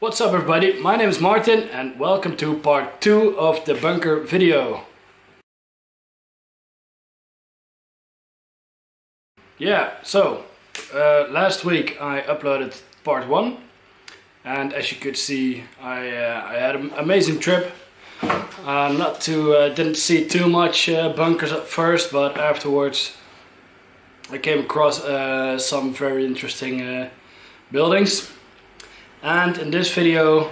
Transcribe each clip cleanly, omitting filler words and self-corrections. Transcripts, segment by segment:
What's up everybody, my name is Martin and welcome to part 2 of the bunker video. Last week I uploaded part 1 and as you could see I had an amazing trip. Didn't see too much bunkers at first, but afterwards I came across some very interesting buildings. And in this video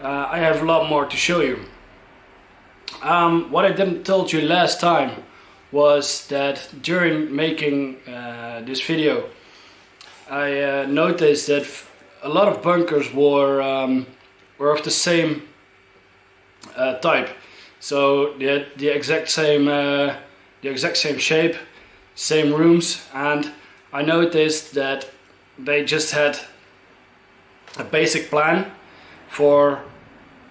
I have a lot more to show you. What I didn't tell you last time was that during making this video I noticed that a lot of bunkers were of the same type. So they had the exact same shape, same rooms, and I noticed that they just had a basic plan for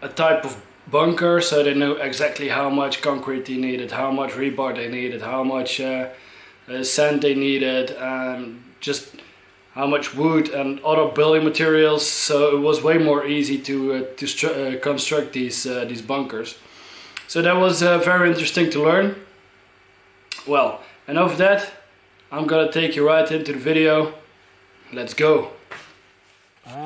a type of bunker, so they knew exactly how much concrete they needed, how much rebar they needed, how much sand they needed, and just how much wood and other building materials. So it was way more easy to construct these bunkers. So that was very interesting to learn. Well, enough of that. I'm gonna take you right into the video. Let's go.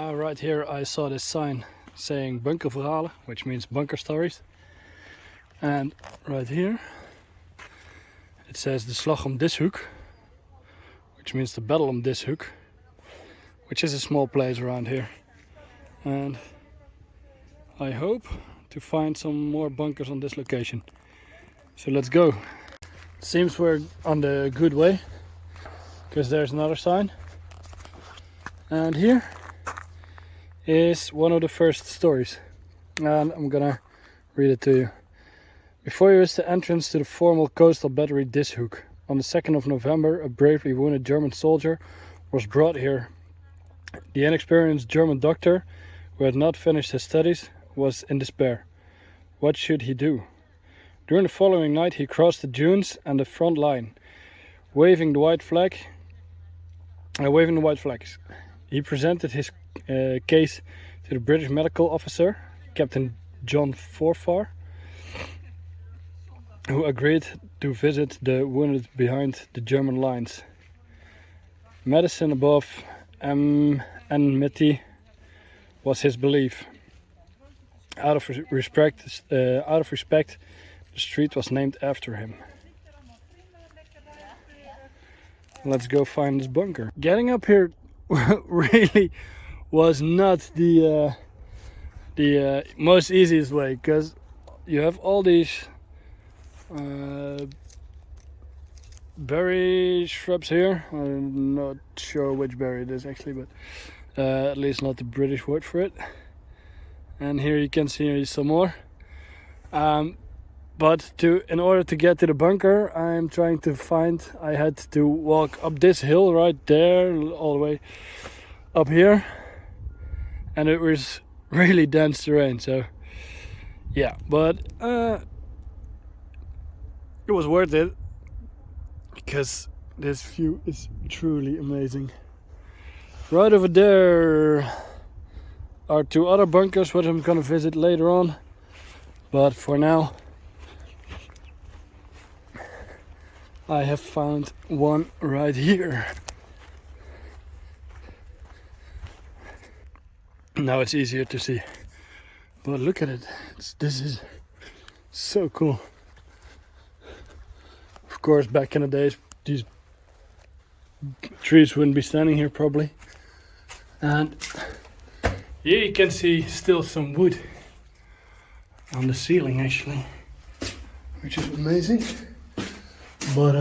Right here I saw this sign saying bunkerverhalen, which means bunker stories. And right here it says de slag om Dishoek, which means the battle om Dishoek, which is a small place around here. And I hope to find some more bunkers on this location. So let's go. Seems we're on the good way, because there's another sign. And here is one of the first stories, and I'm gonna read it to you. Before you is the entrance to the formal coastal battery Dishoek. On the 2nd of November, a bravely wounded German soldier was brought here. The inexperienced German doctor, who had not finished his studies, was in despair. What should he do? During the following night he crossed the dunes and the front line, waving the white flags. He presented his case to the British medical officer, Captain John Forfar, who agreed to visit the wounded behind the German lines. Medicine above enmity was his belief. Out of respect, the street was named after him. Let's go find this bunker. Getting up here really was not the most easiest way, because you have all these berry shrubs here. I'm not sure which berry it is actually, but at least not the British word for it. And here you can see some more. But in order to get to the bunker I'm trying to find, I had to walk up this hill right there, all the way up here. And it was really dense terrain, so yeah, but it was worth it, because this view is truly amazing. Right over there are 2 other bunkers which I'm gonna visit later on, but for now I have found one right here. Now it's easier to see, but look at it. This is so cool. Of course, back in the days these trees wouldn't be standing here probably. And here you can see still some wood on the ceiling actually, which is amazing. But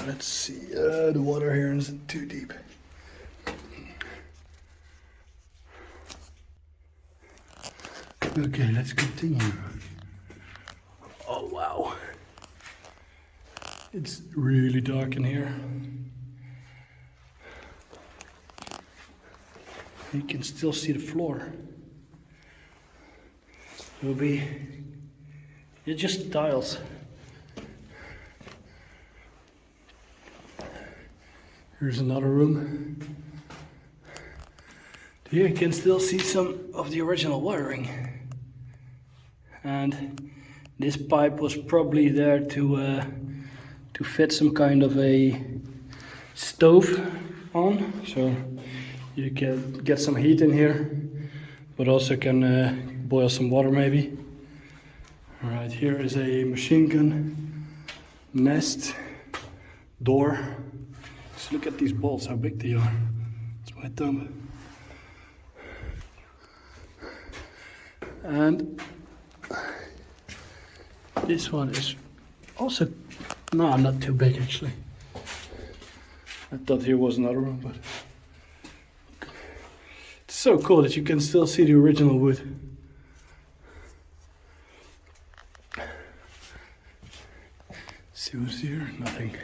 let's see, the water here isn't too deep. Okay, let's continue. Oh wow, it's really dark in here. You can still see the floor. It's just tiles. Here's another room. Here you can still see some of the original wiring. And this pipe was probably there to fit some kind of a stove on, so you can get some heat in here, but also can boil some water maybe. Alright, here is a machine gun nest door. Just look at these bolts, how big they are. It's my thumb. And this one is also, no, not too big actually. I thought here was another one, but it's so cool that you can still see the original wood. See what's here? Nothing.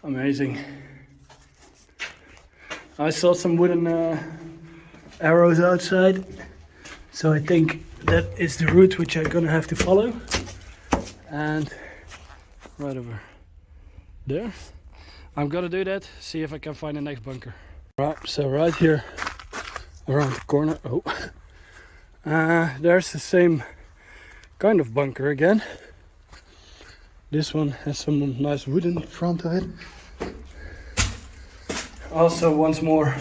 Amazing. I saw some wooden arrows outside, so I think that is the route which I'm gonna have to follow. And right over there, I'm gonna do that, see if I can find the next bunker. Right, so right here around the corner, there's the same kind of bunker again. This one has some nice wood in front of it. Also, once more,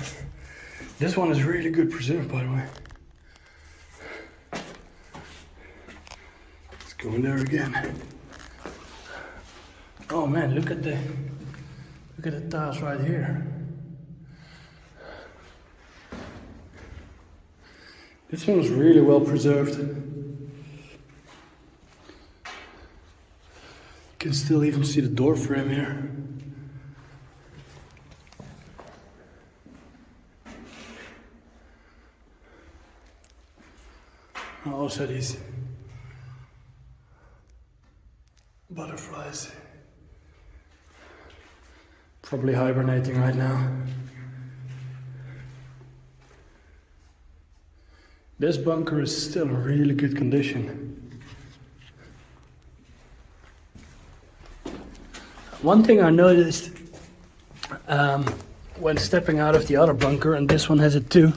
this one is really good preserved, by the way. Let's go in there again. Oh man, look at the tiles right here. This one is really well preserved. You can still even see the door frame here. Also these butterflies. Probably hibernating right now. This bunker is still in really good condition. One thing I noticed when stepping out of the other bunker, and this one has it too,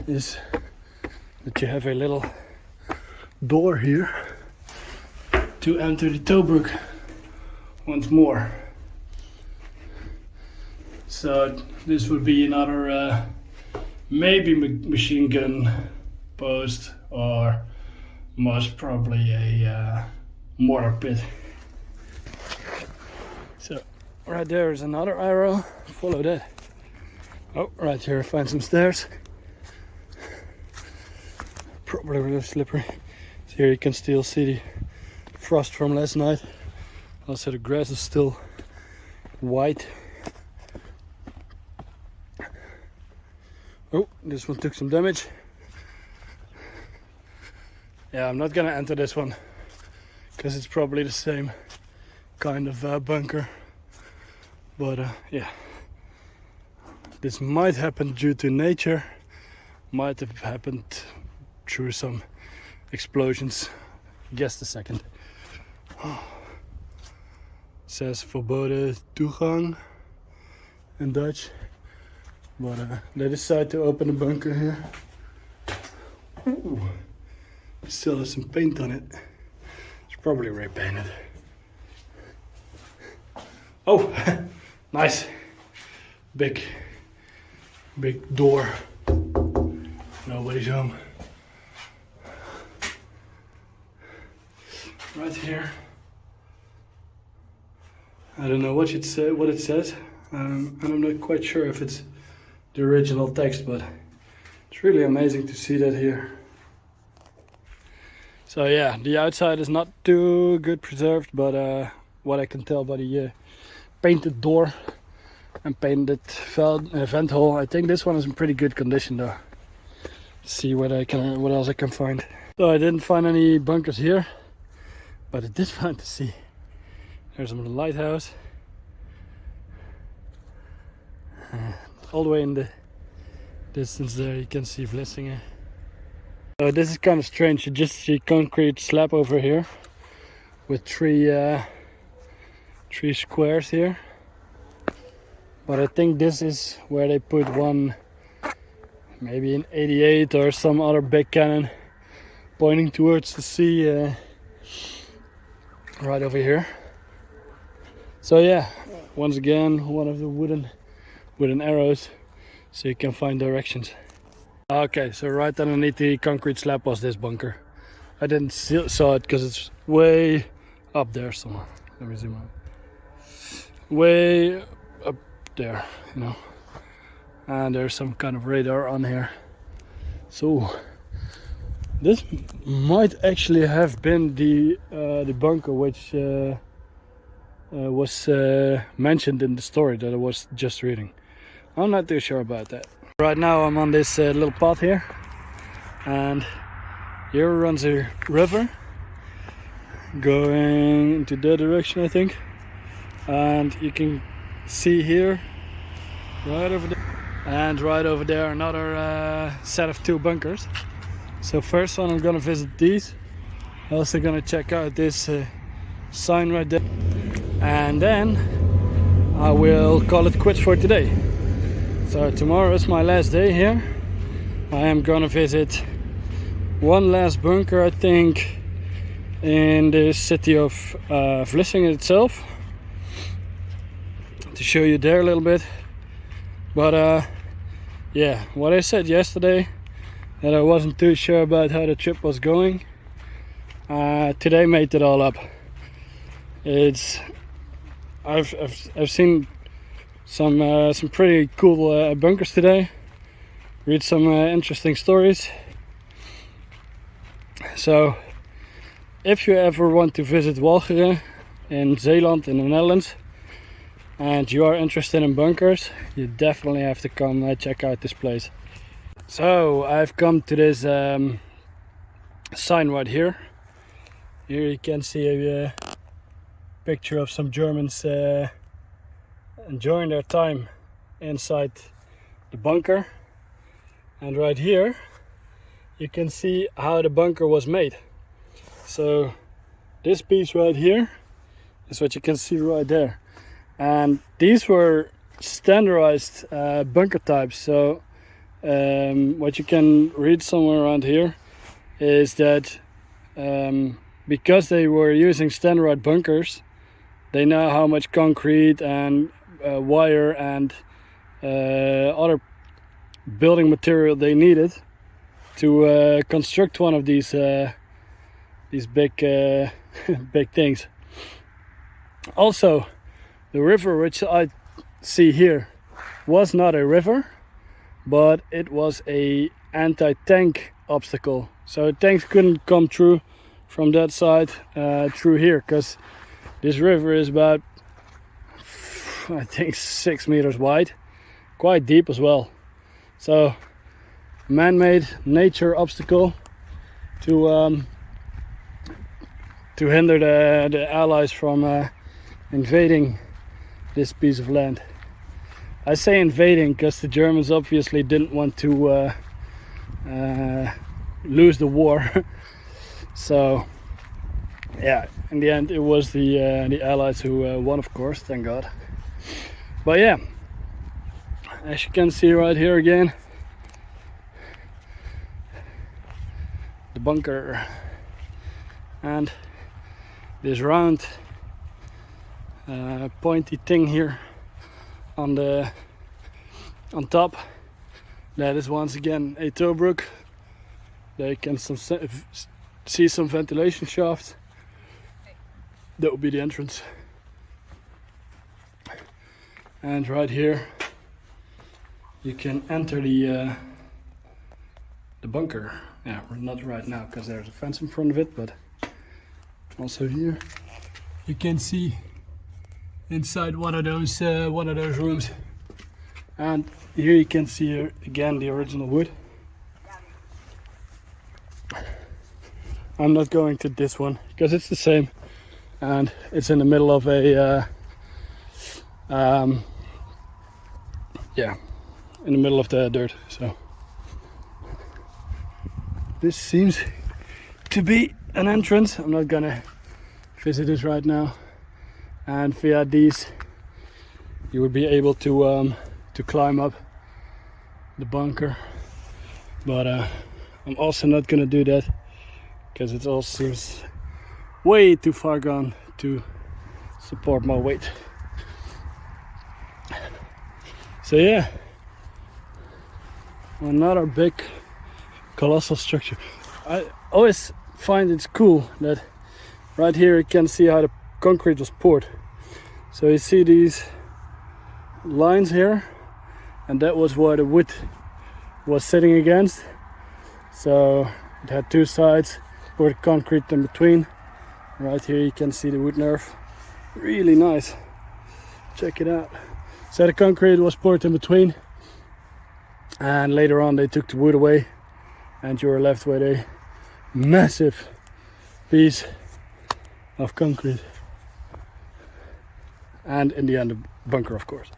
is that you have a little door here to enter the towbrook once more. So this would be another maybe machine gun post, or most probably a mortar pit. So right there is another arrow, follow that. Oh, right here I find some stairs. Probably really slippery. So here you can still see the frost from last night. Also the grass is still white. Oh, this one took some damage. Yeah, I'm not gonna enter this one because it's probably the same kind of bunker. But yeah, this might happen due to nature, might have happened through some explosions. Guess the second. Says verboden toegang in Dutch. But they decide to open the bunker here. Ooh, still has some paint on it. It's probably repainted. Oh, nice. Big door. Nobody's home. Right here. I don't know what it says. And I'm not quite sure if it's the original text, but it's really amazing to see that here. So yeah, the outside is not too good preserved, but what I can tell by the painted door and painted vent hole, I think this one is in pretty good condition though. Let's see what else I can find. So I didn't find any bunkers here, but I did find to see. There's a lighthouse. All the way in the distance there you can see Vlissingen. So this is kind of strange. You just see concrete slab over here with three squares here. but I think this is where they put one, maybe an 88 or some other big cannon pointing towards the sea, right over here. So yeah, once again, one of the wooden arrows, so you can find directions. Okay, so right underneath the concrete slab was this bunker. I didn't saw it because it's way up there somewhere. Let me zoom out. Way up there, you know. And there's some kind of radar on here. So this might actually have been the bunker which was mentioned in the story that I was just reading. I'm not too sure about that. Right now I'm on this little path here, and here runs a river going into that direction, I think. And you can see here, right over there, and right over there, another set of 2 bunkers. So first one, I'm gonna visit these. Also gonna check out this sign right there, and then I will call it quits for today. So tomorrow is my last day here. I am gonna visit one last bunker, I think, in the city of Vlissingen itself, to show you there a little bit. But yeah, what I said yesterday, that I wasn't too sure about how the trip was going, today made it all up. I've seen some pretty cool bunkers today, read some interesting stories. So if you ever want to visit Walcheren in Zeeland in the Netherlands, and you are interested in bunkers, you definitely have to come check out this place. So I've come to this sign right here. Here you can see a picture of some Germans enjoying their time inside the bunker. And right here you can see how the bunker was made. So this piece right here is what you can see right there. And these were standardized bunker types. So what you can read somewhere around here is that because they were using standardized bunkers, they know how much concrete and wire and other building material they needed to construct one of these big big things. Also, the river which I see here was not a river, but it was a anti-tank obstacle. So tanks couldn't come through from that side through here, because this river is about, I think, 6 meters wide, quite deep as well. So man-made nature obstacle to hinder the Allies from invading this piece of land. I say invading because the Germans obviously didn't want to lose the war. So yeah, in the end it was the Allies who won, of course, thank God. But yeah, as you can see right here again, the bunker, and this round pointy thing here on top, that is once again a tow brook. There you can see some ventilation shafts. That would be the entrance. And right here you can enter the bunker. Yeah, not right now because there's a fence in front of it, but also here you can see inside one of those rooms. And here you can see again the original wood. I'm not going to this one because it's the same, and it's in the middle of a yeah, in the middle of the dirt. So this seems to be an entrance. I'm not gonna visit this right now. And via these you would be able to climb up the bunker. But I'm also not gonna do that because it all seems way too far gone to support my weight. So yeah, another big colossal structure. I always find it's cool that right here you can see how the concrete was poured. So you see these lines here, and that was where the wood was sitting against. So it had two sides, poured concrete in between. Right here you can see the wood nerve. Really nice. Check it out. So the concrete was poured in between, and later on they took the wood away, and you were left with a massive piece of concrete. And in the end, the bunker, of course.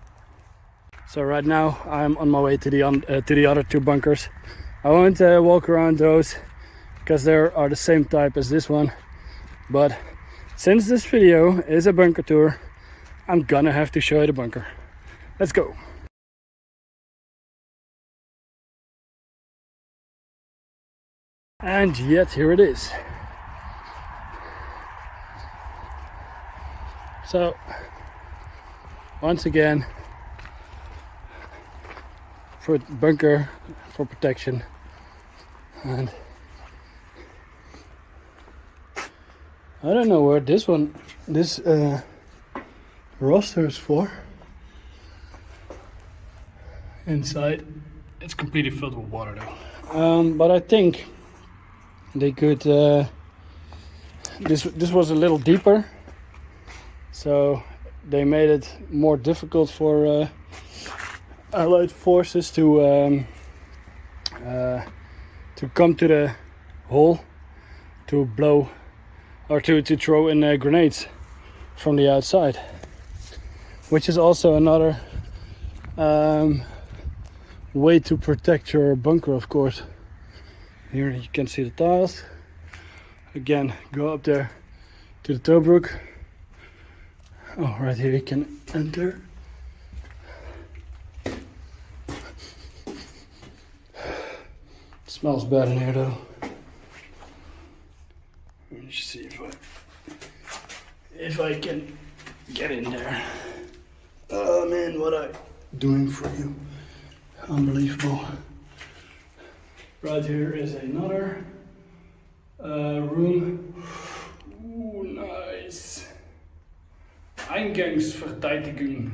So right now I'm on my way to the other two bunkers. I won't walk around those because they are the same type as this one. But since this video is a bunker tour, I'm gonna have to show you the bunker. Let's go. And yet here it is. So once again, for bunker for protection, and I don't know where this roster is for. Inside it's completely filled with water though, but I think they could this was a little deeper, so they made it more difficult for Allied forces to come to the hole to blow or to throw in grenades from the outside, which is also another way to protect your bunker, of course. Here you can see the tiles. Again, go up there to the Tobruk. Oh, right here you can enter. Smells bad in here though. Let me see if I can get in there. Oh man, what I'm doing for you. Unbelievable. Right here is another room. Ooh, nice. Eingangsverteidigung.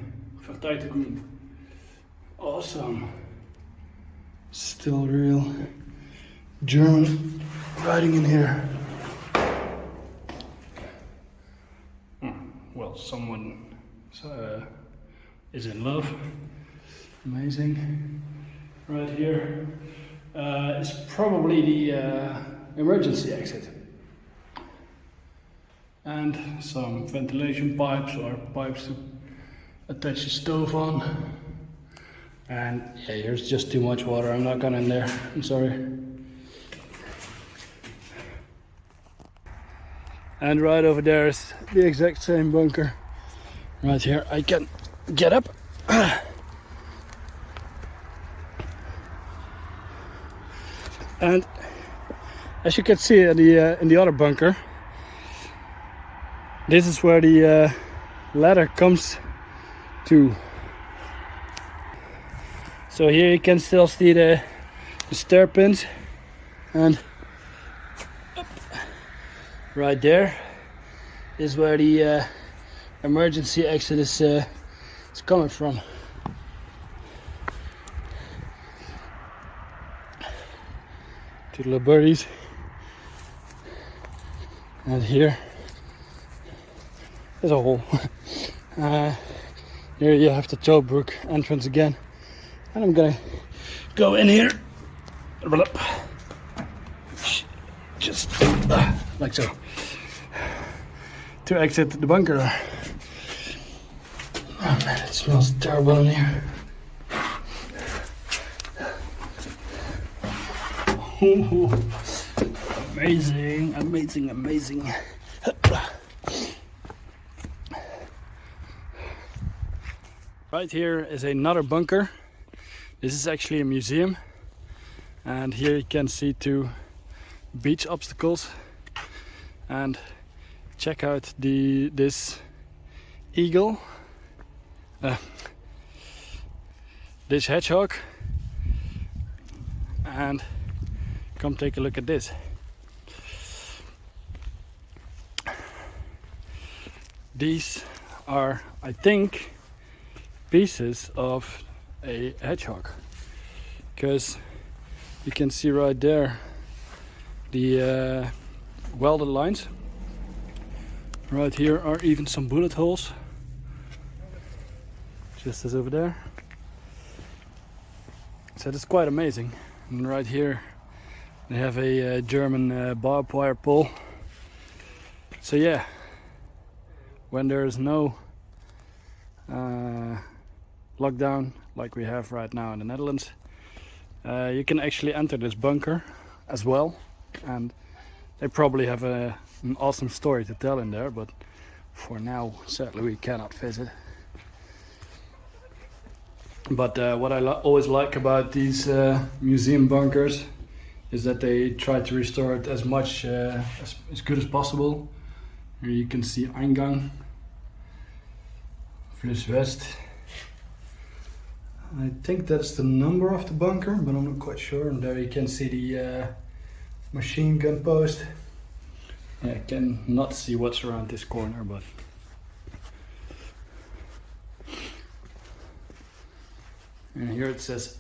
Awesome. Still real German writing in here. Well, someone is in love. Amazing. Right here is probably the emergency exit. And some ventilation pipes or pipes to attach the stove on. And yeah, here's just too much water. I'm not going in there. I'm sorry. And right over there is the exact same bunker. Right here I can get up. And as you can see in the other bunker, this is where the ladder comes to. So here you can still see the stair pins, and up, right there is where the emergency exit is coming from. To the little birdies. And here is a hole. Here you have the Tobruk entrance again. And I'm gonna go in here. Just like so. To exit the bunker. Oh man, it smells terrible in here. Amazing, amazing, amazing. Right here is another bunker. This is actually a museum, and here you can see 2 beach obstacles. And check out this eagle, this hedgehog, and come take a look at this. These are, I think, pieces of a hedgehog, because you can see right there the welded lines. Right here are even some bullet holes, just as over there. So that's quite amazing. And right here they have a German barbed wire pole. So yeah, when there's no lockdown like we have right now in the Netherlands, you can actually enter this bunker as well, and they probably have an awesome story to tell in there, but for now sadly we cannot visit. But what I always like about these museum bunkers is that they try to restore it as much as good as possible. Here you can see Eingang, Flus West. I think that's the number of the bunker, but I'm not quite sure. And there you can see the machine gun post. Yeah, I can not see what's around this corner, but and here it says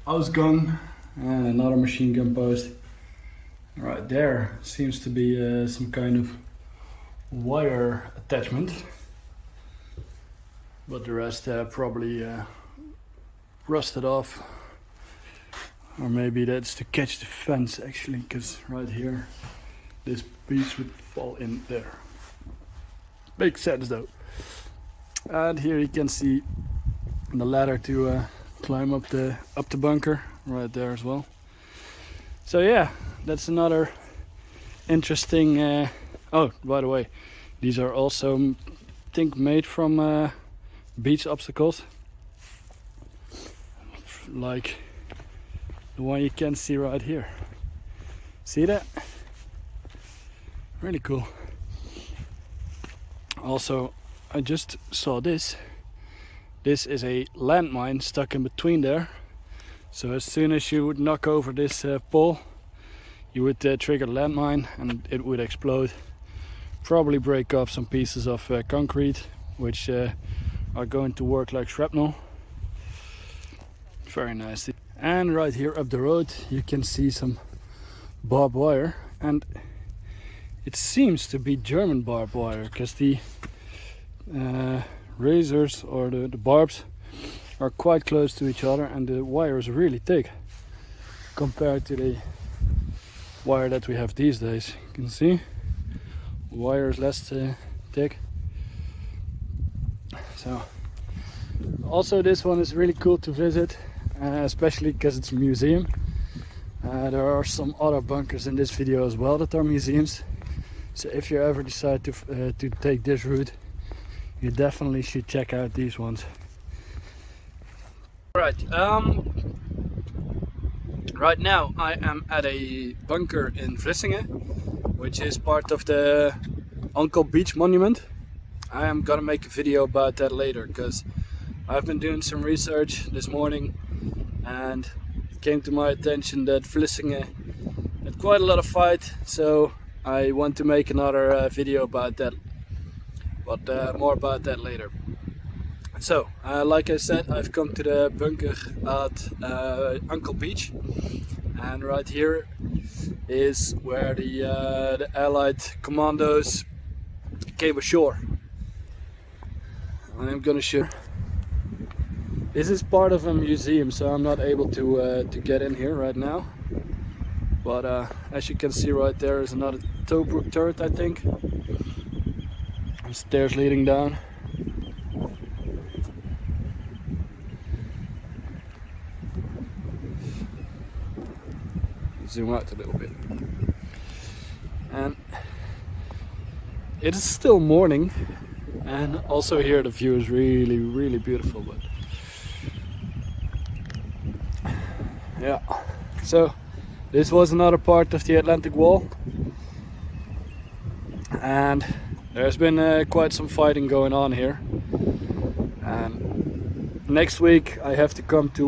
Ausgang, and another machine gun post. Right there seems to be some kind of wire attachment, but the rest probably rusted off, or maybe that's to catch the fence actually, because right here this piece would fall in there. Makes sense though. And here you can see the ladder to climb up the bunker right there as well. So yeah, that's another interesting oh, by the way, these are also I think made from beach obstacles, like the one you can see right here. See that? Really cool. Also, I just saw this. This is a landmine stuck in between there. So as soon as you would knock over this pole, you would trigger the landmine and it would explode. Probably break off some pieces of concrete, which are going to work like shrapnel. Very nice. And right here up the road you can see some barbed wire, and it seems to be German barbed wire, because the razors or the barbs are quite close to each other, and the wire is really thick compared to the wire that we have these days. You can see the wire is less thick. So also this one is really cool to visit, especially because it's a museum. There are some other bunkers in this video as well that are museums. So if you ever decide to take this route, you definitely should check out these ones. Right, right now I am at a bunker in Vlissingen, which is part of the Uncle Beach Monument. I am gonna make a video about that later, because I've been doing some research this morning and it came to my attention that Vlissingen had quite a lot of fight, so I want to make another video about that, but more about that later. So, like I said, I've come to the bunker at Uncle Beach, and right here is where the Allied commandos came ashore. I'm gonna show. This is part of a museum, so I'm not able to get in here right now. But as you can see right there is another Tobruk turret, I think. Stairs leading down. Zoom out a little bit. And it is still morning, And also here the view is really beautiful. But yeah, so this was another part of the Atlantic Wall, and there's been quite some fighting going on here. And next week I have to come to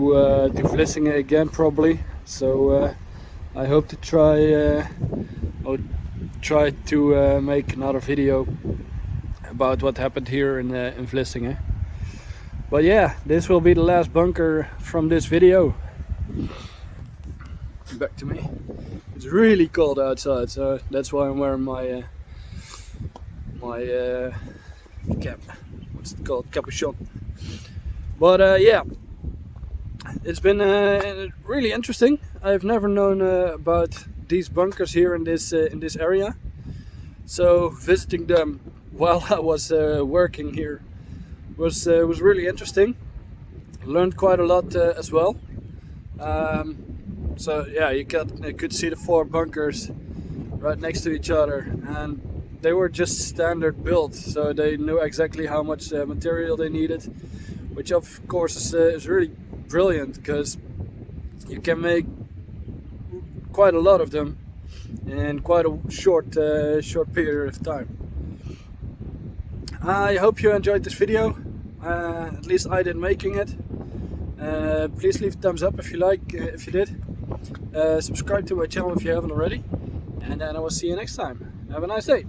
Vlissingen again probably, so I hope to try to make another video about what happened here in Vlissingen. But yeah, this will be the last bunker from this video. Back to me. It's really cold outside, so that's why I'm wearing my cap. What's it called? Capuchon. But yeah, it's been really interesting. I've never known about these bunkers here in this area, so visiting them while I was working here was really interesting. Learned quite a lot as well. So yeah, you could see the 4 bunkers right next to each other, and they were just standard built, so they knew exactly how much material they needed, which of course is really brilliant, because you can make quite a lot of them in quite a short period of time. I hope you enjoyed this video. At least I did making it. Please leave a thumbs up if you if you did. Subscribe to my channel if you haven't already, and then I will see you next time. Have a nice day.